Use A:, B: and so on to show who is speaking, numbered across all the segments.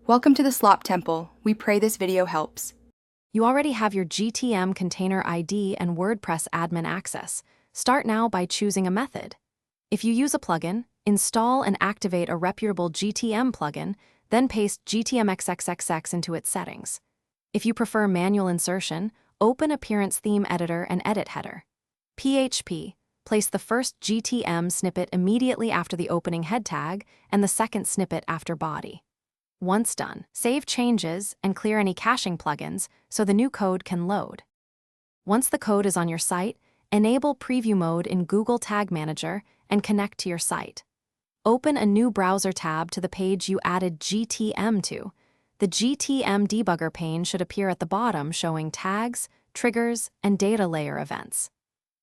A: Welcome to the Slop Temple. We pray this video helps.
B: You already have your GTM container ID and WordPress admin access. Start now by choosing a method. If you use a plugin, install and activate a reputable GTM plugin, then paste GTM into its settings. If you prefer manual insertion, open Appearance Theme Editor and edit header. PHP. Place the first GTM snippet immediately after the opening head tag and the second snippet after body. Once done, save changes and clear any caching plugins so the new code can load. Once the code is on your site, enable preview mode in Google Tag Manager and connect to your site. Open a new browser tab to the page you added GTM to. The GTM debugger pane should appear at the bottom showing tags, triggers, and data layer events.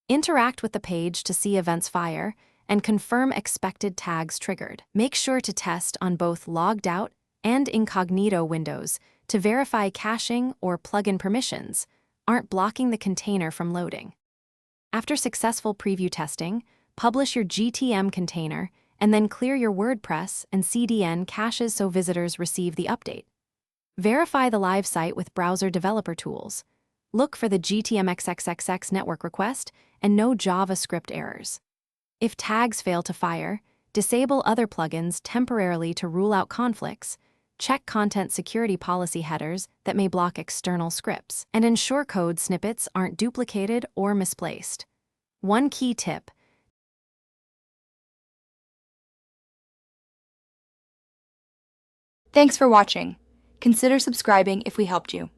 B: Interact with the page to see events fire and confirm expected tags triggered. Make sure to test on both logged out and incognito windows to verify caching or plugin permissions aren't blocking the container from loading. After successful preview testing, publish your GTM container and then clear your WordPress and CDN caches so visitors receive the update. Verify the live site with browser developer tools. Look for the GTM network request and no JavaScript errors. If tags fail to fire, disable other plugins temporarily to rule out conflicts, check content security policy headers that may block external scripts, and ensure code snippets aren't duplicated or misplaced. One key tip:
A: Thanks for watching. Consider subscribing if we helped you.